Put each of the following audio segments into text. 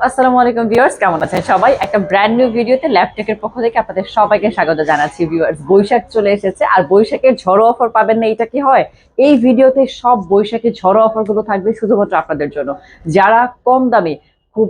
আসসালামু আলাইকুম ভিউয়ার্স, কেমন আছেন সবাই? একটা ব্র্যান্ড নিউ ভিডিওতে ল্যাপটেকের পক্ষ থেকে আপনাদের সবাইকে স্বাগত জানাচ্ছি। ভিউয়ার্স, বৈশাখ চলে এসেছে আর বৈশাখের ঝড়ো অফার পাবেন না, এটা কি হয়? এই ভিডিওতে সব বৈশাখের ঝড়ো অফার গুলো থাকবে শুধুমাত্র আপনাদের জন্য। যারা কম দামে খুব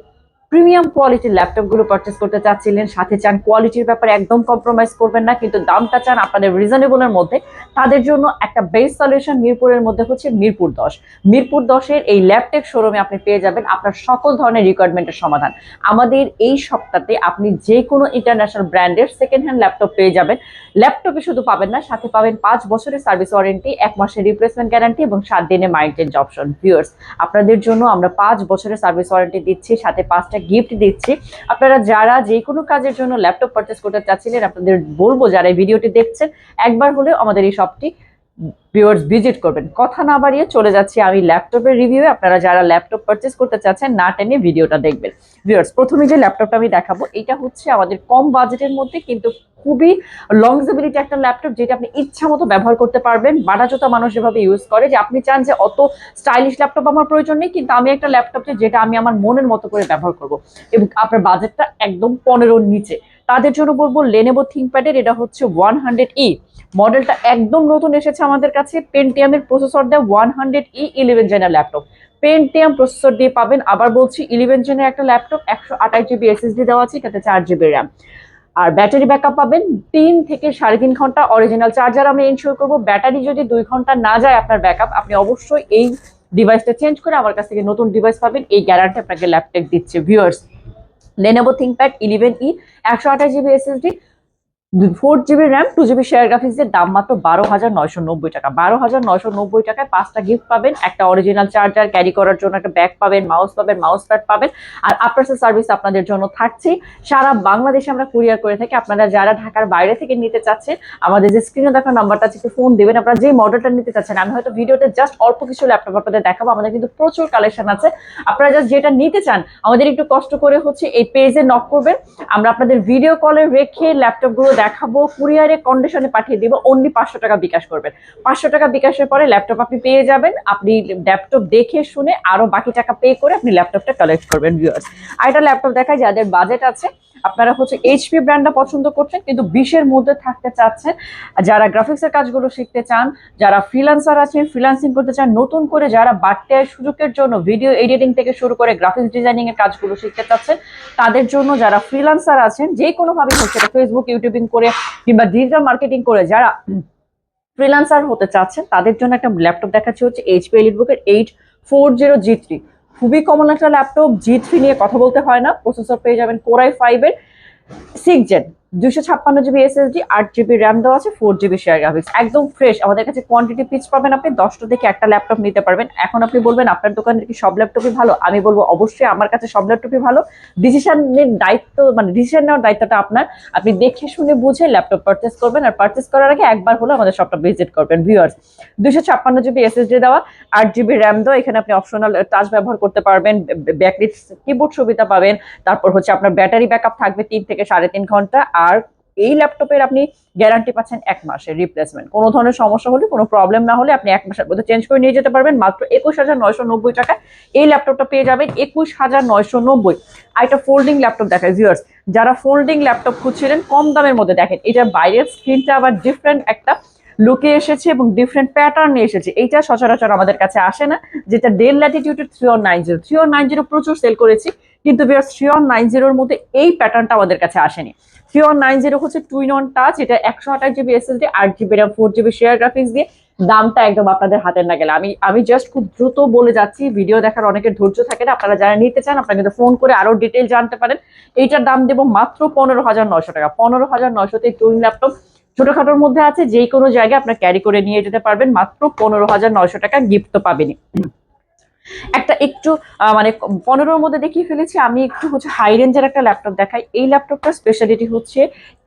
প্রিমিয়াম কোয়ালিটির ল্যাপটপ গুলো পারচেস করতে চাচ্ছিলেন, সাথে চান কোয়ালিটির ব্যাপারে একদম কম্প্রোমাইজ করবেন না, কিন্তু দামটা চান আপনাদের রিজনেবলের মধ্যে, তাদের জন্য একটা বেস্ট সলিউশন মিরপুরের মধ্যে হচ্ছে মিরপুর 10। মিরপুর 10-এর এই ল্যাপটপ শোরুমে আপনি পেয়ে যাবেন আপনার সকল ধরনের রিকোয়ারমেন্টের সমাধান। আমাদের এই সপ্তাহে আপনি যে কোনো ইন্টারন্যাশনাল ব্র্যান্ডের সেকেন্ড হ্যান্ড ল্যাপটপ পেয়ে যাবেন। ল্যাপটপে শুধু পাবেন না, সাথে পাবেন 5 বছরের সার্ভিস ওয়ারেন্টি, 1 মাসের রিপ্লেসমেন্ট গ্যারান্টি এবং 7 দিনের মাইন্ড চেঞ্জ অপশন। ভিউয়ার্স, আপনাদের জন্য আমরা 5 বছরের সার্ভিস ওয়ারেন্টি দিচ্ছি, সাথে 5টা গিফট দিচ্ছি। আপনারা যারা যে কোনো কাজের জন্য ল্যাপটপ পারচেস করতে চাচ্ছিলেন, আপনাদের বলবো যারা এই ভিডিওটি দেখছেন, একবার হলেও আমাদের এই শপটি ভিউয়ার্স ভিজিট করবেন। কথা না বাড়িয়ে চলে যাচ্ছি আমি ল্যাপটপের রিভিউ। আপনারা যারা ল্যাপটপ পারচেস করতে চাচ্ছেন, না টেনে ভিডিওটা দেখবেন। ভিউয়ার্স, প্রথমে যে ল্যাপটপটা আমি দেখাবো, এটা হচ্ছে আমাদের কম বাজেটের মধ্যে কিন্তু খুবই লংজেবিলিটি একটা ল্যাপটপ, যেটা আপনি ইচ্ছা মতো ব্যবহার করতে পারবেন। বাটাজোতা মানুষ যেভাবে ইউজ করে, যে আপনি চান যে অত স্টাইলিশ ল্যাপটপ আমার প্রয়োজন নেই, কিন্তু আমি একটা ল্যাপটপ যেটা আমি আমার মনের মতো করে ব্যবহার করব, এবং আপনার বাজেটটা একদম 15-র নিচে, তাদের জন্য বলবো লেনোভো থিংকপ্যাডের এটা হচ্ছে 100E মডেলটা একদম নতুন এসেছে আমাদের কাছে। পেন্টিয়ামের প্রসেসর দেয় 100E 11 জেনের ল্যাপটপ, পেন্টিয়াম প্রসেসর দিয়ে পাবেন। আবার বলছি, 11 জেনের একটা ল্যাপটপ, 128 GB SSD দেওয়া আছে, এটাতে 4 GB র্যাম। আর ব্যাটারি ব্যাকআপ পাবেন 3 থেকে 3.5 ঘন্টা। অরিজিনাল চার্জার আমরা ইনশিওর করবো। ব্যাটারি যদি 2 ঘন্টা না যায় আপনার ব্যাকআপ, আপনি অবশ্যই এই ডিভাইসটা চেঞ্জ করে আমার কাছ থেকে নতুন ডিভাইস পাবেন, এই গ্যারান্টি আপনাকে ল্যাপটপ দিচ্ছে। Viewers, Lenovo ThinkPad 11E 128 GB SSD, 4 GB RAM, 2 GB share গ্রাফিক্সের দাম মাত্র 12,990 টাকা। 12,990 টাকায় 5টা গিফট পাবেন, একটা অরিজিনাল চার্জার, ক্যারি করার জন্য একটা ব্যাগ পাবেন, মাউস পাবেন, মাউস প্যাড পাবেন, আর আফটার সেল সার্ভিস আপনাদের জন্য থাকছে। সারা বাংলাদেশে আমরা কুরিয়ার করে থাকি। আপনারা যারা ঢাকার বাইরে থেকে নিতে চাচ্ছেন, আমাদের যে স্ক্রিনে দেখা নাম্বারটা আছে, একটু ফোন দেবেন। আপনারা যে মডেলটা নিতে চাচ্ছেন, আমি হয়তো ভিডিওতে জাস্ট অল্প কিছু ল্যাপটপ আপনাদের দেখাবো, আমাদের কিন্তু প্রচুর কালেকশন আছে। আপনারা জাস্ট যেটা নিতে চান, আমাদের একটু কষ্ট করে হচ্ছে এই পেজে নক করবেন, আমরা আপনাদের ভিডিও কলে রেখে ল্যাপটপ গুলো দেখাবো, কুরিয়ারে কন্ডিশনে পাঠিয়ে দিব। অনলি 500 টাকা বিকাশ করবেন। 500 টাকা বিকাশের পরে ল্যাপটপ আপনি পেয়ে যাবেন। আপনি ল্যাপটপ দেখে শুনে আরো বাকি টাকা পে করে আপনি ল্যাপটপটা কালেক্ট করবেন। ভিউয়ার্স, আর একটা ল্যাপটপ দেখায় যাদের বাজেট আছে, আপনারা হচ্ছে এইচপি ব্র্যান্ডটা পছন্দ করছেন কিন্তু 20-এর মধ্যে থাকতে চাচ্ছেন, যারা গ্রাফিক্সের কাজগুলো শিখতে চান, যারা ফ্রিল্যান্সার আছেন, ফ্রিল্যান্সিং করতে চান, নতুন করে যারা বাড়তি আয়ের সুযোগের জন্য ভিডিও এডিটিং থেকে শুরু করে গ্রাফিক্স ডিজাইনিং এর কাজগুলো শিখতে চাচ্ছেন, তাদের জন্য, যারা ফ্রিল্যান্সার আছেন, যে কোনোভাবেই হচ্ছে, ফেসবুক ইউটিউবিং করে কিংবা ডিজিটাল মার্কেটিং করে যারা ফ্রিল্যান্সার হতে চাচ্ছেন, তাদের জন্য একটা ল্যাপটপ দেখাচ্ছি, হচ্ছে এইচপি এলিটবুকের 840G3। খুবই কমন একটা ল্যাপটপ, G3 নিয়ে কথা বলতে হয় না। প্রসেসর পেয়ে যাবেন Core i5-এর 6 gen, 256 GB SSD, 8 GB RAM দেওয়া আছে, 4 GB শেয়ার গ্রাফিক্স, একদম ফ্রেশ। আমাদের কাছে কোয়ান্টিটি পিস পাবেন, আপনি 10টা থেকে একটা ল্যাপটপ নিতে পারবেন। এখন আপনি বলবেন আপনার দোকানের কি সব ল্যাপটপই ভালো? আমি বলবো অবশ্যই আমার কাছে সব ল্যাপটপই ভালো। ডিসিশনের দায়িত্ব, মানে ডিসিশন নেওয়ার দায়িত্বটা আপনার। আপনি দেখে শুনে বুঝে ল্যাপটপ পারচেস করবেন, আর পারচেস করার আগে একবার হলো আমাদের শপটা ভিজিট করবেন। ভিউয়ার্স, 256 GB SSD দেওয়া, 8 GB র্যাম দেওয়া, এখানে আপনি অপশনাল টাচ ব্যবহার করতে পারবেন, ব্যাকলিট কিবোর্ড সুবিধা পাবেন। তারপর হচ্ছে আপনার ব্যাটারি ব্যাকআপ থাকবে 3 থেকে 3.5 ঘন্টা। আর এই ল্যাপটপের আপনি গ্যারান্টি পাচ্ছেন 1 মাসের রিপ্লেসমেন্ট। কোনো ধরনের সমস্যা হলে, কোনো প্রবলেম না হলে আপনি 1 মাসের মধ্যে চেঞ্জ করে নিয়ে যেতে পারবেন। মাত্র 21,990 টাকায় এই ল্যাপটপটা পেয়ে যাবেন, 21,990। আর একটা ফোল্ডিং ল্যাপটপ দেখায়। ভিউয়ার্স, যারা ফোল্ডিং ল্যাপটপ খুঁজছিলেন কম দামের মধ্যে, দেখেন এটার বাইরের স্ক্রিনটা আবার ডিফারেন্ট একটা লুকে এসেছে এবং ডিফারেন্ট প্যাটার্নে এসেছে। এইটা সচরাচর আমাদের কাছে আসে না, যেটা ডেল ল্যাটিটিউডের 3190 প্রচুর সেল করেছি, কিন্তু ভিউয়ার্স 3190-র মধ্যে এই প্যাটার্নটা আমাদের কাছে আসেনি। 3190 হচ্ছে 2-in-1 টাচ, এটা 128 GB SSD, 8 GB RAM, 4 GB share graphics দিয়ে। দামটা একদম আপনাদের হাতের না গেলে। আমি জাস্ট খুব দ্রুত বলে যাচ্ছি, ভিডিও দেখার অনেকের ধৈর্য থাকে না। আপনারা যারা নিতে চান, আপনারা কিন্তু ফোন করে আরো ডিটেইল জানতে পারেন। এইটার দাম দেবো মাত্র 15,900 টাকা। 15,900-তে টুইন ল্যাপটপ ছোটখাটোর মধ্যে আছে, যে কোনো জায়গায় আপনার ক্যারি করে নিয়ে যেতে পারবেন। মাত্র 15,900 টাকা, গিফট তো পাবেনই। একটা একটু মানে 15-র মধ্যে দেখিয়ে ফেলেছি, আমি একটু হচ্ছে হাই রেঞ্জের একটা ল্যাপটপ দেখাই। এই ল্যাপটপটার স্পেশালিটি হচ্ছে,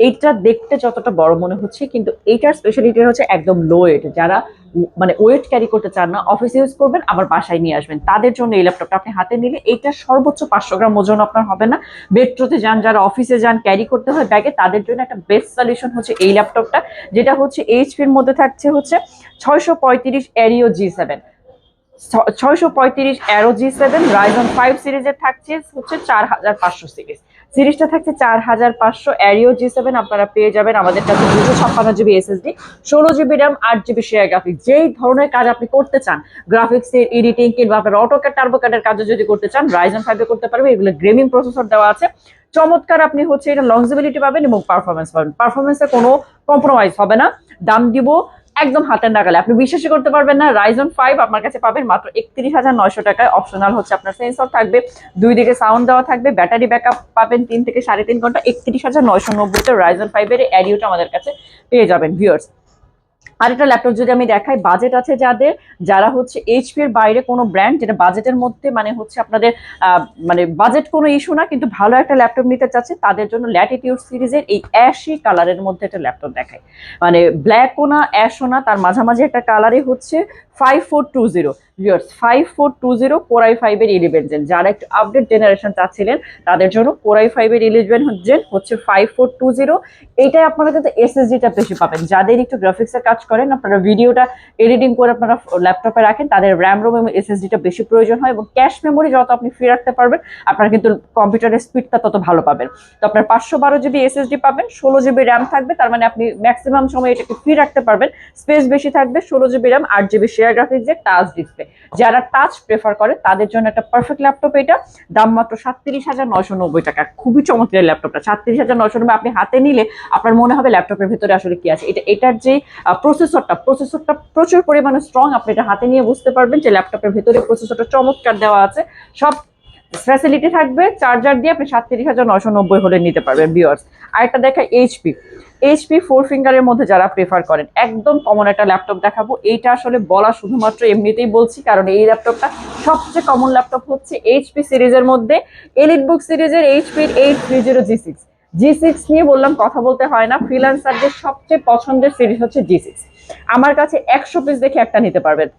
এইটা দেখতে যতটা বড় মনে হচ্ছে, কিন্তু এইটার স্পেশালিটি হচ্ছে একদম লো ওয়েট। যারা মানে ওয়েট ক্যারি করতে চান না, অফিসে ইউজ করবেন আবার বাসায় নিয়ে আসবেন, তাদের জন্য এই ল্যাপটপটা আপনি হাতে নিলে, এইটা সর্বোচ্চ 500 গ্রাম ওজন আপনার হবে না। মেট্রোতে যান, যারা অফিসে যান, ক্যারি করতে হয় ব্যাগে, তাদের জন্য একটা বেস্ট সলিউশন হচ্ছে এই ল্যাপটপটা, যেটা হচ্ছে এইচপির মধ্যে থাকছে হচ্ছে 635 Aero G7। 635 arrow G7 Ryzen 5 সিরিজের থাকছে হচ্ছে 4500 সিরিজটা থাকছে 4500 অ্যারিও G7 আপনারা পেয়ে যাবেন আমাদের কাছে 256 GB SSD 16 GB RAM 8 GB share graphics. যেই ধরনের কাজ আপনি করতে চান, গ্রাফিক্স এর এডিটিং কিংবা আপনার অটোক্যাড টার্বোক্যাডের কাজও যদি করতে চান, Ryzen 5 এ করতে পারবে। এগুলো গেমিং প্রসেসর দেওয়া আছে, চমৎকার। আপনি হচ্ছে এটা লংজিবিলিটি পাবেন এবং পারফরমেন্স পাবেন, পারফরমেন্সে কোনো কম্প্রোমাইজ হবে না। দাম দিব একদম হাতের নাগালে, আপনি বিশ্বাসই করতে পারবেন না। Ryzen 5 আপনার কাছে পাবেন মাত্র 31,900 টাকায়। অপশনাল হচ্ছে আপনার সেন্সর থাকবে, দুই দিকে সাউন্ড দেওয়া থাকবে, ব্যাটারি ব্যাকআপ পাবেন 3 থেকে 3.5 ঘন্টা। 31,990 তে Ryzen 5 এর অ্যারিওটা আমাদের কাছে পেয়ে যাবেন ভিউয়ার্স। আরেকটা ল্যাপটপ যদি আমি দেখাই, বাজেট আছে যাদের, যারা হচ্ছে এইচপি এর বাইরে কোনো ব্র্যান্ড যেটা বাজেটের মধ্যে মানে হচ্ছে আপনাদের মানে বাজেট কোনো ইস্যু না, কিন্তু ভালো একটা ল্যাপটপ নিতে চাচ্ছে, তাদের জন্য ল্যাটিটিউড সিরিজের এই অ্যাশি কালারের মধ্যে একটা ল্যাপটপ দেখায়। মানে ব্ল্যাকও না অ্যাশও না, তার মাঝামাঝি একটা কালারই হচ্ছে 5420 ভিউয়ার্স। 5420 Core i5 এর 11 জেন, যারা একটু আপডেট জেনারেশন চাচ্ছিলেন তাদের জন্য Core i5 এর 11 জেন হচ্ছে 5420। এইটাই আপনারা কিন্তু এসএসডিটা বেশি পাবেন। যাদের একটু গ্রাফিক্সের কাজ করেন, আপনারা ভিডিওটা এডিটিং করে আপনারা ল্যাপটপে রাখেন, তাদের র্যাম রোম এবং এসএসডিটা বেশি প্রয়োজন হয়, এবং ক্যাশ মেমোরি যত আপনি ফ্রি রাখতে পারবেন আপনারা কিন্তু কম্পিউটারের স্পিডটা তত ভালো পাবেন। তো আপনার 512 GB এসএসডি পাবেন, 16 GB র্যাম থাকবে, তার মানে আপনি ম্যাক্সিমাম সময় এটাকে ফ্রি রাখতে পারবেন, স্পেস বেশি থাকবে, 16 GB RAM 8 GB share graphics, যে টাচ ডিসপ্লে। যারা টাচ প্রেফার করে তাদের জন্য একটা পারফেক্ট ল্যাপটপ এটা। দাম মাত্র 37,990 টাকা। খুবই চমৎকার ল্যাপটপটা, 37,990 আপনি হাতে নিলে আপনার মনে হবে ল্যাপটপের ভেতরে আসলে কি আছে। এটার যে প্রসেসরটা প্রচুর পরিমাণে স্ট্রং, আপনি এটা হাতে নিয়ে বুঝতে পারবেন যে ল্যাপটপের ভেতরে প্রসেসরটা চমৎকার দেওয়া আছে। সব ফ্যাসিলিটি থাকবে, চার্জার দিয়ে আপনি 37,990 হলে নিতে পারবেন ভিউয়ার্স। আরেকটা দেখা এইচপি 4 ফিঙ্গারের মধ্যে যারা প্রেফার করেন, একদম কমন একটা ল্যাপটপ দেখাবো। এইটা আসলে বলা শুধুমাত্র এমনিতেই বলছি, কারণ এই ল্যাপটপটা সবচেয়ে কমন ল্যাপটপ হচ্ছে এইচপি সিরিজের মধ্যে, এলিটবুক সিরিজের এইচপির 830 G6 নিয়ে বললাম কথা বলতে হয় না। ফ্রিল্যান্সারদের সবচেয়ে পছন্দের সিরিজ হচ্ছে G6। আমার কাছে 100 পিস দেখে একটা নিতে পারবেন।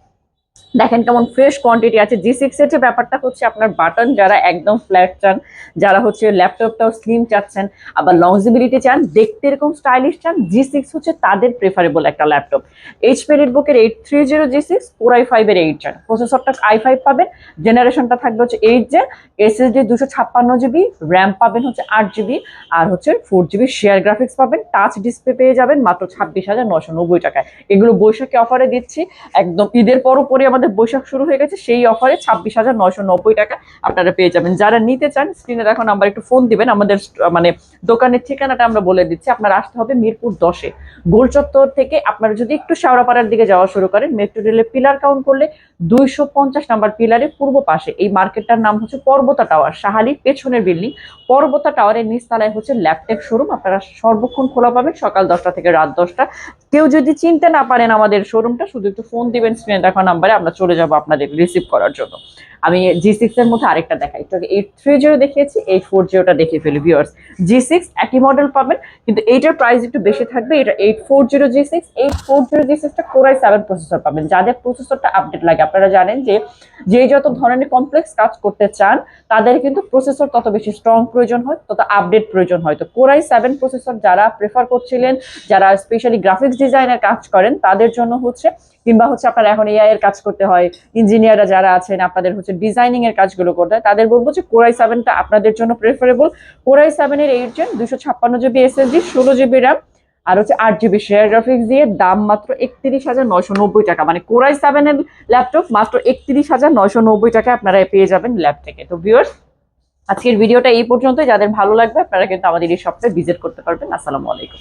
দেখেন কেমন ফ্রেশ কোয়ান্টিটি আছে। G6 এর যে ব্যাপারটা হচ্ছে, আপনার বাটন যারা একদম ফ্ল্যাট চান, যারা হচ্ছে ল্যাপটপটাও স্লিম চাচ্ছেন, আবার লংজিবিলিটি চান, দেখতে এরকম স্টাইলিশ চান, G6 হচ্ছে তাদের প্রেফারেবল একটা laptop. HP এলিটবুকের 830 G6, Core i5 এর 8 জেন, প্রসেসরটা i5 পাবেন, জেনারেশনটা থাকবে হচ্ছে 8 জেন, এসএসডি 256 GB, র্যাম পাবেন হচ্ছে 8 GB, আর হচ্ছে 4 GB শেয়ার গ্রাফিক্স পাবেন, টাচ ডিসপ্লে পেয়ে যাবেন মাত্র 26,990 টাকায়। এগুলো বৈশাখী অফারে দিচ্ছি, একদম ঈদের পরপরই আমাদের বৈশাখ শুরু হয়ে গেছে, সেই অফারে 26,990 টাকা আপনারা পেয়ে যাবেন। যারা নিতে চান স্ক্রিনে দেখো নাম্বার, একটু ফোন দিবেন। আমাদের মানে দোকানের ঠিকানাটা আমরা বলে দিচ্ছি, আপনারা আসতে হবে মিরপুর 10-এ, গোল চত্বর থেকে আপনারা যদি একটু শেওড়াপাড়ার দিকে যাওয়া শুরু করেন, মেট্রো রেলের পিলার কাউন্ট করলে 250 নাম্বার পিলারের পূর্ব পাশে এই মার্কেটটার নাম হচ্ছে পর্বতা টাওয়ার, শাহালির পেছনের বিল্ডিং। পর্বতা টাওয়ারের নিচতলায় হচ্ছে ল্যাপটপ শোরুম, আপনারা সর্বক্ষণ খোলা পাবেন, সকাল 10টা থেকে রাত 10টা। কেউ যদি চিনতে না পারেন আমাদের শোরুমটা, শুধু একটু ফোন দিবেন স্ক্রিনে দেখা নাম্বারে, আমরা চলে যাবো আপনাদের রিসিভ করার জন্য। আমি G6 এর মধ্যে আরেকটা দেখাই, একটু 830 দেখিয়েছি, 840টা দেখে ফেলি ভিউয়ার্স। G6 একই মডেল পাবেন, কিন্তু এইটার প্রাইস একটু বেশি থাকবে। এটা 840 G6, 840 G6টা Core i7 প্রসেসর পাবেন। যাদের প্রসেসরটা আপডেট লাগে, আপনারা জানেন যে যত ধরনের কমপ্লেক্স কাজ করতে চান তাদের কিন্তু প্রসেসর তত বেশি স্ট্রং প্রয়োজন হয়, তত আপডেট প্রয়োজন হয়। তো Core i7 প্রসেসর যারা প্রেফার করছিলেন, যারা স্পেশালি গ্রাফিক্স ডিজাইনের কাজ করেন তাদের জন্য হচ্ছে, কিংবা হচ্ছে আপনারা এখন এআই এর কাজ করতে হয়, ইঞ্জিনিয়াররা যারা আছেন আপনাদের হচ্ছে ডিজাইনিং এর কাজগুলো করতে হয়, তাদের বলবো যে Core i7টা আপনাদের জন্য প্রেফারেবল। Core i7 এর 8 gen, 256 GB SSD, 16 GB RAM, আর হচ্ছে 8 GB শেয়ার গ্রাফিক্স দিয়ে দাম মাত্র 31,990 টাকা। মানে Core i7 এর ল্যাপটপ মাত্র 31,990 টাকায় আপনারা পেয়ে যাবেন ল্যাব থেকে। তো ভিউয়ার্স, আজকের ভিডিওটা এই পর্যন্ত। যাদের ভালো লাগবে আপনারা কিন্তু আমাদের এই শপে ভিজিট করতে পারবেন। আসসালামু আলাইকুম।